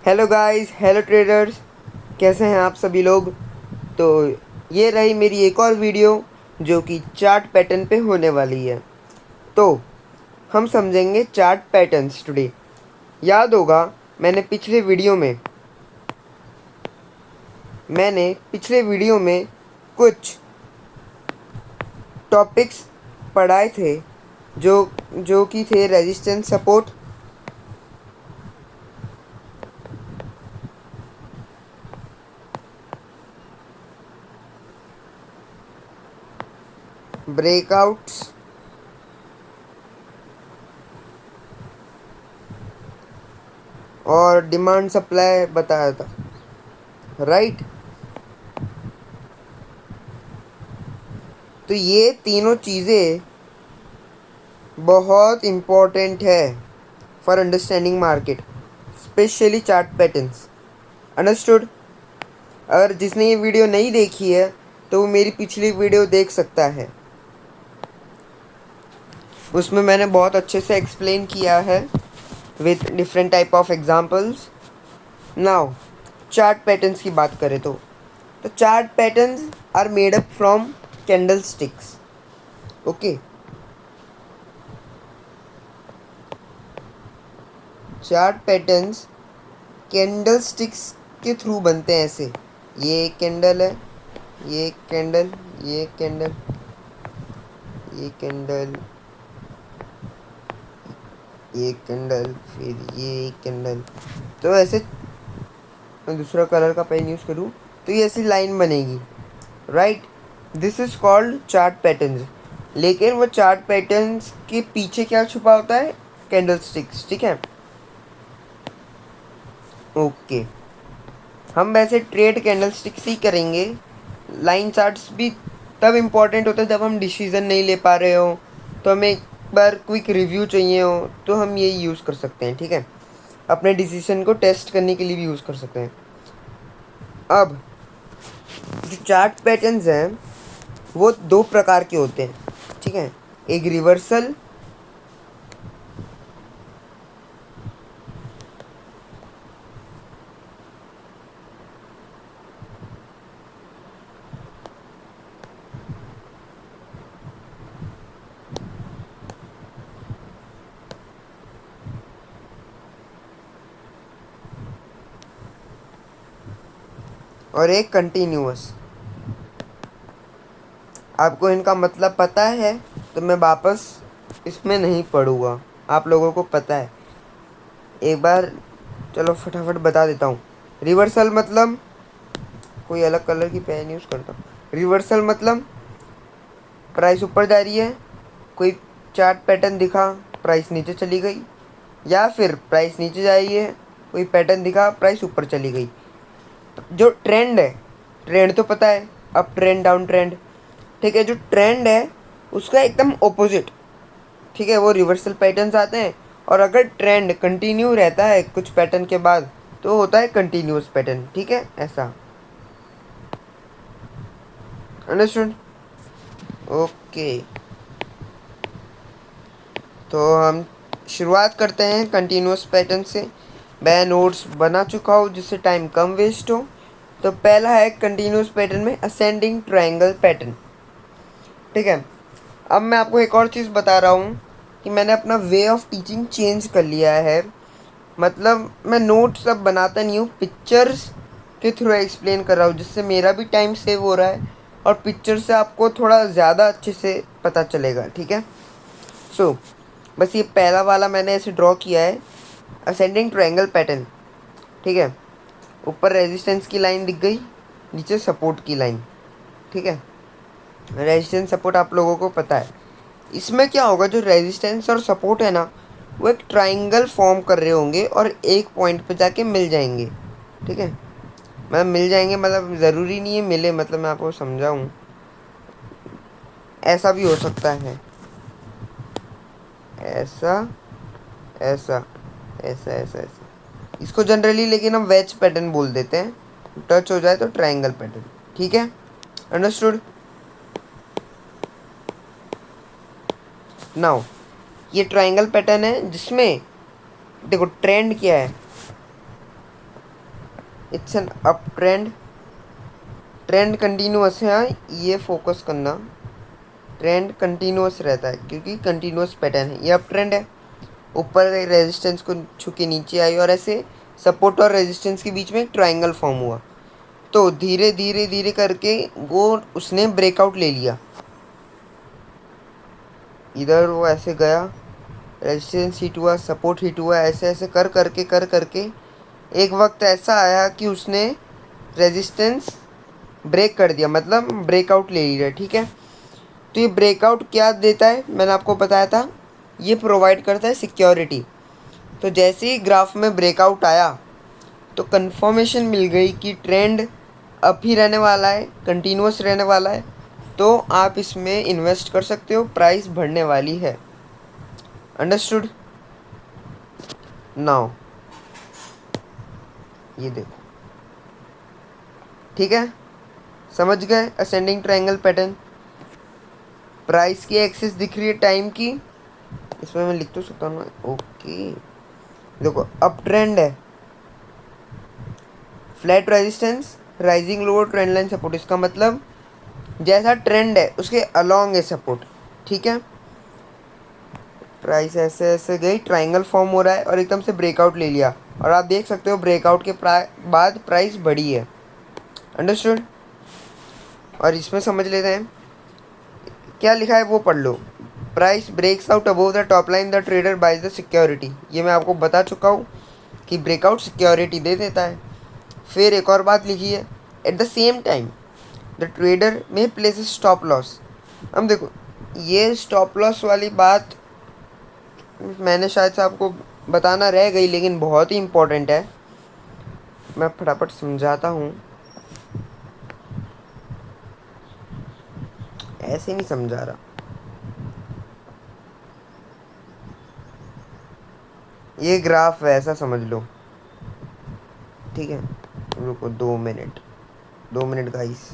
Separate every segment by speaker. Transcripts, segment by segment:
Speaker 1: Hello guys, hello traders. कैसे हैं आप सभी लोग। तो ये रही मेरी एक और वीडियो जो कि चार्ट पैटर्न पे होने वाली है। तो हम समझेंगे चार्ट पैटर्न्स टुडे। याद होगा मैंने पिछले वीडियो में कुछ टॉपिक्स पढ़ाए थे जो जो कि थे रेजिस्टेंस, सपोर्ट, ब्रेकआउट्स और डिमांड सप्लाई बताया था, राइट। तो ये तीनों चीज़ें बहुत इम्पोर्टेंट है for understanding market, specially chart patterns. Understood. अगर जिसने ये वीडियो नहीं देखी है तो वो मेरी पिछली वीडियो देख सकता है। उसमें मैंने बहुत अच्छे से एक्सप्लेन किया है with different type of examples. Now chart patterns की बात करें तो chart patterns are made up from candlesticks. Okay, chart patterns candlesticks के थ्रू बनते हैं। ऐसे ये एक कैंडल है, ये एक कैंडल, ये एक कैंडल, ये कैंडल, ये कैंडल, फिर ये एक कैंडल। तो ऐसे मैं दूसरा कलर का पेन यूज़ करूँ तो ये ऐसी लाइन बनेगी, right. This is called chart patterns. लेकिन वो चार्ट पैटर्न्स के पीछे क्या छुपा होता है? कैंडल स्टिक्स, ठीक है। ओके, हम वैसे ट्रेड कैंडल स्टिक्स ही करेंगे। लाइन चार्ट्स भी तब इम्पोर्टेंट होता है जब हम डिसीज़न नहीं ले पा रहे हो, तो हमें एक बार क्विक रिव्यू चाहिए हो, तो हम ये यूज़ कर सकते हैं, ठीक है। अपने डिसीजन को टेस्ट करने के लिए भी यूज़ कर सकते हैं। अब जो चार्ट पैटर्न्स हैं वो दो प्रकार के होते हैं, ठीक है। एक रिवर्सल और एक कंटिन्यूअस। आपको इनका मतलब पता है तो मैं वापस इसमें नहीं पढ़ूँगा, आप लोगों को पता है। एक बार चलो फटाफट बता देता हूँ। रिवर्सल मतलब, कोई अलग कलर की पेन यूज़ करता हूँ। रिवर्सल मतलब प्राइस ऊपर जा रही है, कोई चार्ट पैटर्न दिखा, प्राइस नीचे चली गई, या फिर प्राइस नीचे जा रही है, कोई पैटर्न दिखा, प्राइस ऊपर चली गई। जो ट्रेंड है, ट्रेंड तो पता है, अप ट्रेंड, डाउन ट्रेंड, ठीक है। जो ट्रेंड है उसका एकदम ऑपोजिट, ठीक है, वो रिवर्सल पैटर्न्स आते हैं। और अगर ट्रेंड कंटिन्यू रहता है कुछ पैटर्न के बाद तो होता है कंटिन्यूअस पैटर्न, ठीक है, ऐसा। अंडरस्टूड। ओके, तो हम शुरुआत करते हैं कंटिन्यूअस पैटर्न से। मैं नोट्स बना चुका हूँ जिससे टाइम कम वेस्ट हो। तो पहला है कंटिन्यूअस पैटर्न में असेंडिंग ट्रायंगल पैटर्न, ठीक है। अब मैं आपको एक और चीज़ बता रहा हूँ कि मैंने अपना वे ऑफ टीचिंग चेंज कर लिया है। मतलब मैं नोट्स अब बनाता नहीं हूँ, पिक्चर्स के थ्रू एक्सप्लेन कर रहा हूँ, जिससे मेरा भी टाइम सेव हो रहा है और पिक्चर से आपको थोड़ा ज़्यादा अच्छे से पता चलेगा, ठीक है। सो बस ये पहला वाला मैंने ऐसे ड्रॉ किया है, असेंडिंग ट्रायंगल पैटर्न, ठीक है। ऊपर रेजिस्टेंस की लाइन दिख गई, नीचे सपोर्ट की लाइन, ठीक है। रेजिस्टेंस सपोर्ट आप लोगों को पता है। इसमें क्या होगा, जो रेजिस्टेंस और सपोर्ट है ना, वो एक ट्रायंगल फॉर्म कर रहे होंगे और एक पॉइंट पे जाके मिल जाएंगे, ठीक है। मतलब मिल जाएंगे मतलब ज़रूरी नहीं है मिले, मतलब मैं आपको समझाऊँ, ऐसा भी हो सकता है, ऐसा, ऐसा, ऐसा, ऐसा, ऐसा। इसको जनरली लेकिन हम वेज पैटर्न बोल देते हैं। टच हो जाए तो ट्रायंगल पैटर्न, ठीक है। अंडरस्टूड। नाउ ये ट्रायंगल पैटर्न है जिसमें देखो ट्रेंड क्या है, it's an up trend, trend continuous है, ये फोकस करना, ट्रेंड कंटिन्यूअस रहता है क्योंकि कंटिन्यूअस पैटर्न है, ये अप ट्रेंड है, ऊपर रेजिस्टेंस को छू के नीचे आई और ऐसे सपोर्ट और रेजिस्टेंस के बीच में एक ट्रायंगल फॉर्म हुआ, तो धीरे धीरे धीरे करके वो उसने ब्रेकआउट ले लिया, इधर वो ऐसे गया, रेजिस्टेंस हिट हुआ, सपोर्ट हिट हुआ, ऐसे ऐसे कर करके एक वक्त ऐसा आया कि उसने रेजिस्टेंस ब्रेक कर दिया, मतलब ब्रेकआउट ले लिया, ठीक है। तो ये ब्रेकआउट क्या देता है, मैंने आपको बताया था, ये प्रोवाइड करता है सिक्योरिटी। तो जैसे ही ग्राफ में ब्रेकआउट आया तो कंफर्मेशन मिल गई कि ट्रेंड अप ही रहने वाला है, कंटिन्यूअस रहने वाला है, तो आप इसमें इन्वेस्ट कर सकते हो, प्राइस बढ़ने वाली है। अंडरस्टूड? नाउ ये देखो, ठीक है, समझ गए असेंडिंग ट्रायंगल पैटर्न। प्राइस की एक्सिस दिख रही है टाइम की, इसमें मैं लिख तो सकता हूँ ना, ओके। देखो अप ट्रेंड है, flat resistance, rising lower trend line support, इसका मतलब जैसा ट्रेंड है उसके अलोंग है सपोर्ट, ठीक है। प्राइस ऐसे ऐसे गई, ट्रायंगल फॉर्म हो रहा है और एकदम से ब्रेकआउट ले लिया, और आप देख सकते हो ब्रेकआउट के बाद प्राइस बढ़ी है। अंडरस्टूड? और इसमें समझ लेते हैं क्या लिखा है, वो पढ़ लो। Price breaks out above the top line, the trader buys the security, ये मैं आपको बता चुका हूँ कि ब्रेकआउट सिक्योरिटी दे देता है। फिर एक और बात लिखी है, at the same time the trader में प्लेस स्टॉप लॉस। अब देखो ये स्टॉप लॉस वाली बात मैंने शायद से आपको बताना रह गई, लेकिन बहुत ही इम्पोर्टेंट है, मैं फटाफट समझाता हूँ, ऐसे नहीं समझा रहा। ये ग्राफ है, ऐसा समझ लो, ठीक है। रुको 2 मिनट, 2 मिनट गाइस।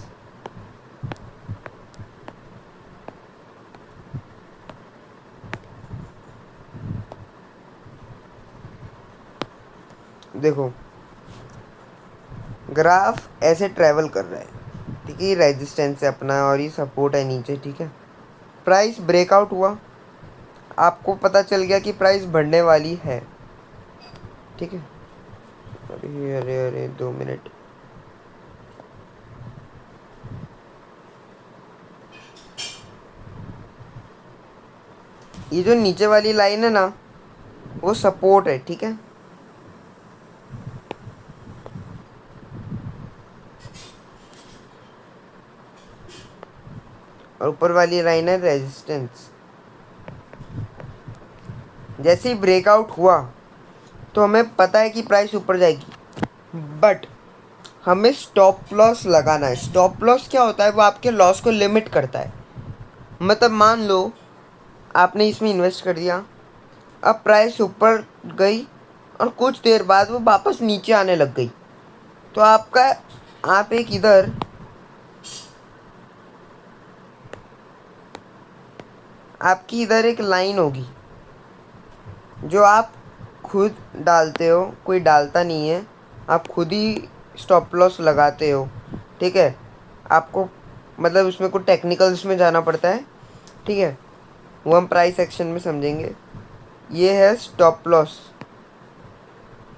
Speaker 1: देखो ग्राफ ऐसे ट्रेवल कर रहा है, ठीक है, ये रेजिस्टेंस है अपना और ये सपोर्ट है नीचे, ठीक है। प्राइस ब्रेकआउट हुआ, आपको पता चल गया कि प्राइस बढ़ने वाली है, ठीक है। अरे अरे अरे 2 मिनट, ये जो नीचे वाली लाइन है ना वो सपोर्ट है, ठीक है। और ऊपर वाली लाइन है रेजिस्टेंस। जैसे ही ब्रेकआउट हुआ तो हमें पता है कि प्राइस ऊपर जाएगी, बट हमें स्टॉप लॉस लगाना है। स्टॉप लॉस क्या होता है, वो आपके लॉस को लिमिट करता है। मतलब मान लो आपने इसमें इन्वेस्ट कर दिया, अब प्राइस ऊपर गई और कुछ देर बाद वो वापस नीचे आने लग गई, तो आप एक इधर आपकी इधर एक लाइन होगी जो आप खुद डालते हो, कोई डालता नहीं है, आप खुद ही स्टॉप लॉस लगाते हो, ठीक है। आपको मतलब उसमें कुछ टेक्निकल्स में जाना पड़ता है, ठीक है, वो हम प्राइस एक्शन में समझेंगे। ये है स्टॉप लॉस,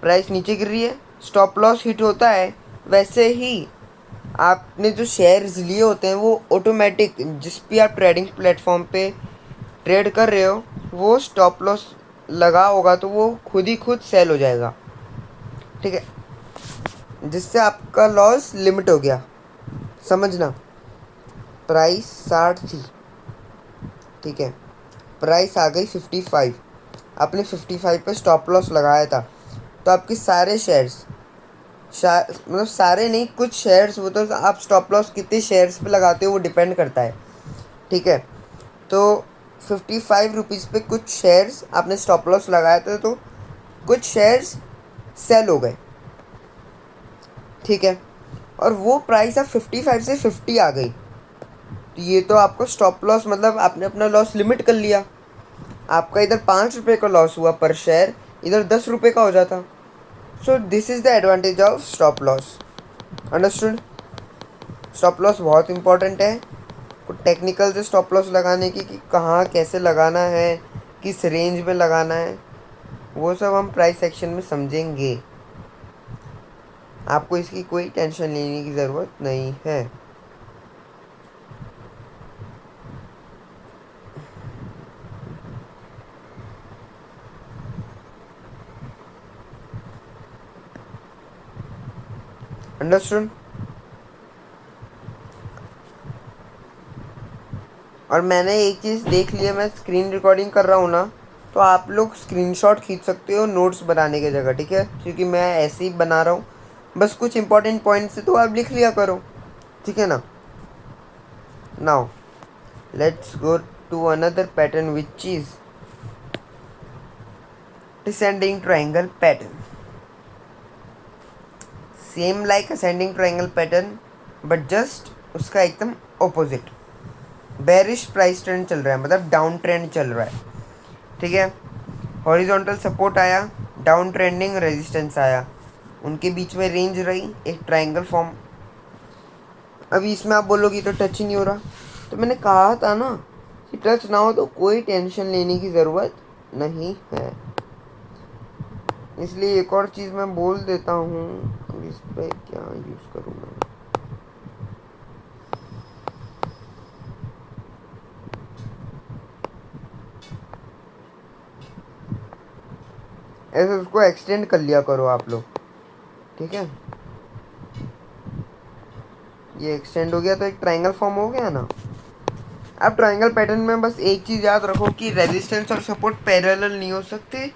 Speaker 1: प्राइस नीचे गिर रही है, स्टॉप लॉस हिट होता है, वैसे ही आपने जो शेयर्स लिए होते हैं वो ऑटोमेटिक, जिस भी आप ट्रेडिंग प्लेटफॉर्म पे ट्रेड कर रहे हो, वो स्टॉप लॉस लगा होगा तो वो खुद ही खुद सेल हो जाएगा, ठीक है, जिससे आपका लॉस लिमिट हो गया। समझना, प्राइस 60 थी, ठीक है, प्राइस आ गई 55, आपने 55 पे स्टॉप लॉस लगाया था, तो आपके सारे शेयर्स, मतलब सारे नहीं, कुछ शेयर्स, वो तो आप स्टॉप लॉस कितने शेयर्स पे लगाते हो वो डिपेंड करता है, ठीक है। तो 55 रुपीज़ पे कुछ शेयर्स आपने स्टॉप लॉस लगाया था, तो कुछ शेयर्स सेल हो गए, ठीक है, और वो प्राइस अब 55 से 50 आ गई, तो ये तो आपको स्टॉप लॉस, मतलब आपने अपना लॉस लिमिट कर लिया। आपका इधर 5 रुपये का लॉस हुआ पर शेयर, इधर 10 रुपये का हो जाता, so this is the advantage of stop loss. Understood. Stop loss बहुत इंपॉर्टेंट है। कुछ टेक्निकल से स्टॉप लॉस लगाने की कि कहाँ कैसे लगाना है, किस रेंज में लगाना है, वो सब हम प्राइस सेक्शन में समझेंगे। आपको इसकी कोई टेंशन लेने की ज़रूरत नहीं है। अंडरस्टूड। और मैंने एक चीज़ देख लिया, मैं स्क्रीन रिकॉर्डिंग कर रहा हूँ ना, तो आप लोग स्क्रीनशॉट खींच सकते हो नोट्स बनाने की जगह, ठीक है, क्योंकि मैं ऐसे ही बना रहा हूँ। बस कुछ इंपॉर्टेंट पॉइंट्स है तो आप लिख लिया करो, ठीक है ना। Now let's go to another pattern which is descending triangle pattern. Same like ascending triangle pattern, but just उसका एकदम ऑपोजिट। बेरिश प्राइस ट्रेंड चल रहा है, मतलब डाउन ट्रेंड चल रहा है, ठीक है। हॉरिजॉन्टल सपोर्ट आया, डाउन ट्रेंडिंग रेजिस्टेंस आया, उनके बीच में रेंज रही, एक ट्रायंगल फॉर्म। अभी इसमें आप बोलोगे तो टच ही नहीं हो रहा, तो मैंने कहा था ना कि टच ना हो तो कोई टेंशन लेने की ज़रूरत नहीं है। इसलिए एक और चीज़ मैं बोल देता हूँ, इस पर क्या यूज़ करूँगा। ऐसे उसको एक्सटेंड कर लिया करो आप लोग, ठीक है। ये एक्सटेंड हो गया तो एक ट्रायंगल फॉर्म हो गया ना। अब ट्रायंगल पैटर्न में बस एक चीज़ याद रखो कि रेजिस्टेंस और सपोर्ट पैरेलल नहीं हो सकते,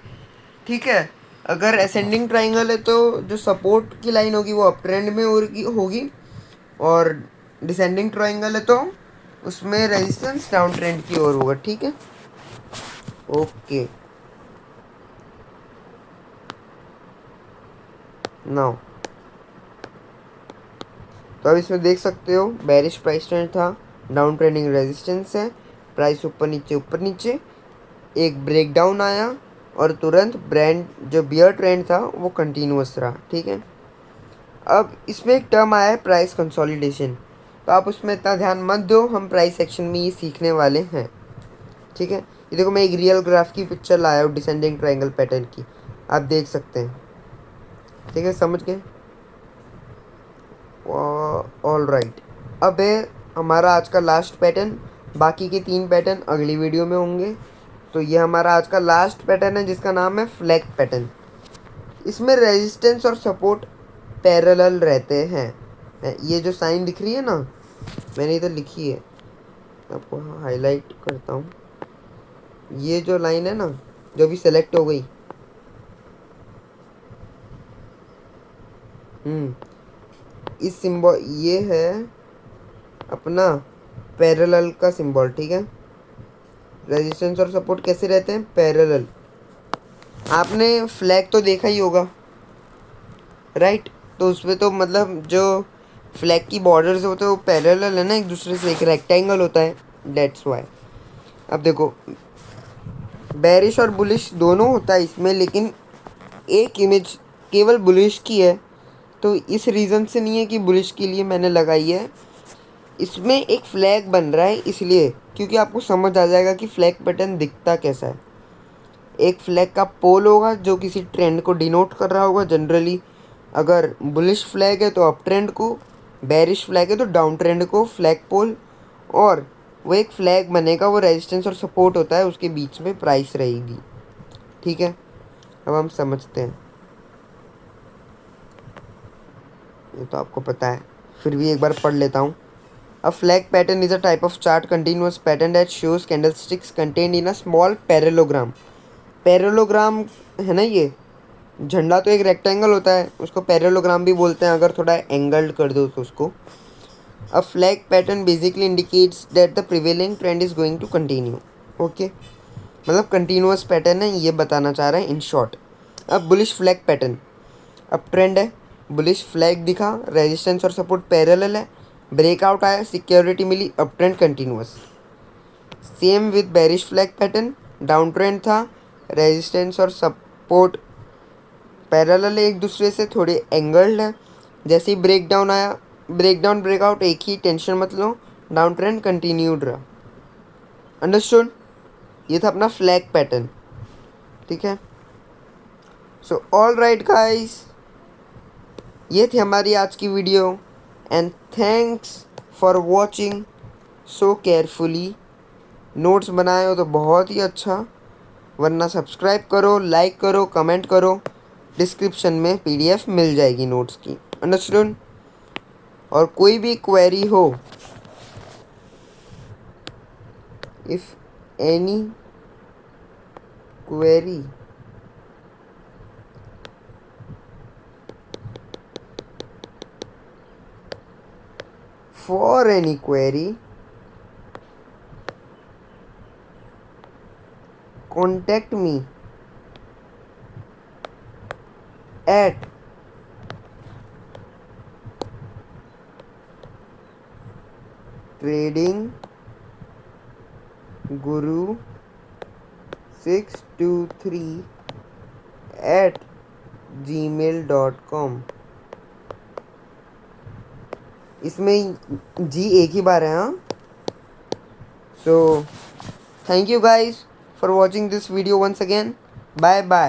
Speaker 1: ठीक है। अगर असेंडिंग ट्रायंगल है तो जो सपोर्ट की लाइन होगी वो अप ट्रेंड में होगी, और डिसेंडिंग ट्रायंगल है तो उसमें रेजिस्टेंस डाउन ट्रेंड की ओर होगा, ठीक है। ओके, नाउ तो अब इसमें देख सकते हो बेरिश प्राइस ट्रेंड था, डाउन ट्रेंडिंग रेजिस्टेंस है, प्राइस ऊपर नीचे, एक ब्रेकडाउन आया, और तुरंत ब्रांड जो बियर ट्रेंड था वो कंटिन्यूअस रहा, ठीक है। अब इसमें एक टर्म आया है प्राइस कंसोलिडेशन, तो आप उसमें इतना ध्यान मत दो, हम प्राइस सेक्शन में ये सीखने वाले हैं, ठीक है। ये देखो मैं एक रियल ग्राफ की पिक्चर लाया हूँ डिसेंडिंग ट्रायंगल पैटर्न की, आप देख सकते हैं, ठीक है, समझ गए। ऑल राइट, अब है हमारा आज का लास्ट पैटर्न, बाकी के 3 पैटर्न अगली वीडियो में होंगे। तो ये हमारा आज का लास्ट पैटर्न है जिसका नाम है फ्लैग पैटर्न। इसमें रेजिस्टेंस और सपोर्ट पैरेलल रहते हैं। ये जो साइन दिख रही है ना, मैंने इधर लिखी है, आपको हाईलाइट करता हूँ। ये जो लाइन है ना जो भी सेलेक्ट हो गई, इस सिंबल, ये है अपना पैरेलल का सिंबल, ठीक है। रेजिस्टेंस और सपोर्ट कैसे रहते हैं, पैरेलल। आपने फ्लैग तो देखा ही होगा, राइट। तो उसमें तो मतलब जो फ्लैग की बॉर्डर्स होते हैं वो पैरेलल है ना एक दूसरे से, एक रेक्टेंगल होता है, डेट्स वाई। अब देखो बेरिश और बुलिश दोनों होता है इसमें, लेकिन एक इमेज केवल बुलिश की है, तो इस रीज़न से नहीं है कि बुलिश के लिए मैंने लगाई है। इसमें एक फ्लैग बन रहा है इसलिए, क्योंकि आपको समझ आ जाएगा कि फ्लैग पैटर्न दिखता कैसा है। एक फ्लैग का पोल होगा जो किसी ट्रेंड को डिनोट कर रहा होगा जनरली। अगर बुलिश फ्लैग है तो अप ट्रेंड को, बेरिश फ्लैग है तो डाउन ट्रेंड को, फ्लैग पोल। और वो एक फ्लैग बनेगा, वो रेजिस्टेंस और सपोर्ट होता है, उसके बीच में प्राइस रहेगी, ठीक है। अब हम समझते हैं, ये तो आपको पता है, फिर भी एक बार पढ़ लेता हूँ। अ flag pattern is a type of chart continuous pattern that shows candlesticks contained in a small parallelogram. Parallelogram है ना, ये झंडा तो एक रेक्टेंगल होता है, उसको पैरेलोग्राम भी बोलते हैं अगर थोड़ा एंगल्ड कर दो तो उसको। A flag pattern basically indicates that the prevailing trend is going to continue. Okay, मतलब कंटिन्यूअस पैटर्न है ये बताना चाह रहे हैं इन शॉर्ट। अब बुलिश फ्लैग पैटर्न, अब ट्रेंड है, बुलिश फ्लैग दिखा, रेजिस्टेंस और सपोर्ट पैरेलल है, ब्रेकआउट आया, सिक्योरिटी मिली, up trend continuous. Same with bearish flag pattern, down trend था, रेजिस्टेंस और सपोर्ट पैरेलल एक दूसरे से थोड़े एंगल्ड है। जैसे ही ब्रेकडाउन आया, ब्रेकडाउन ब्रेकआउट एक ही, टेंशन मत लो, डाउन ट्रेंड कंटिन्यूड रहा। अंडरस्टूड? ये था अपना फ्लैग पैटर्न, ठीक है। सो ऑल राइट गाइस, ये थी हमारी आज की video and thanks for watching so carefully. Notes बनाए हो तो बहुत ही अच्छा, वरना सब्सक्राइब करो, लाइक करो, कमेंट करो, डिस्क्रिप्शन में पीडीएफ मिल जाएगी नोट्स की। अंडरस्टूड? और कोई भी क्वेरी हो, if any query for any query, contact me at tradingguru623@gmail.com। इसमें जी एक ही बार है, हाँ। So thank you guys for watching this video once again. Bye bye.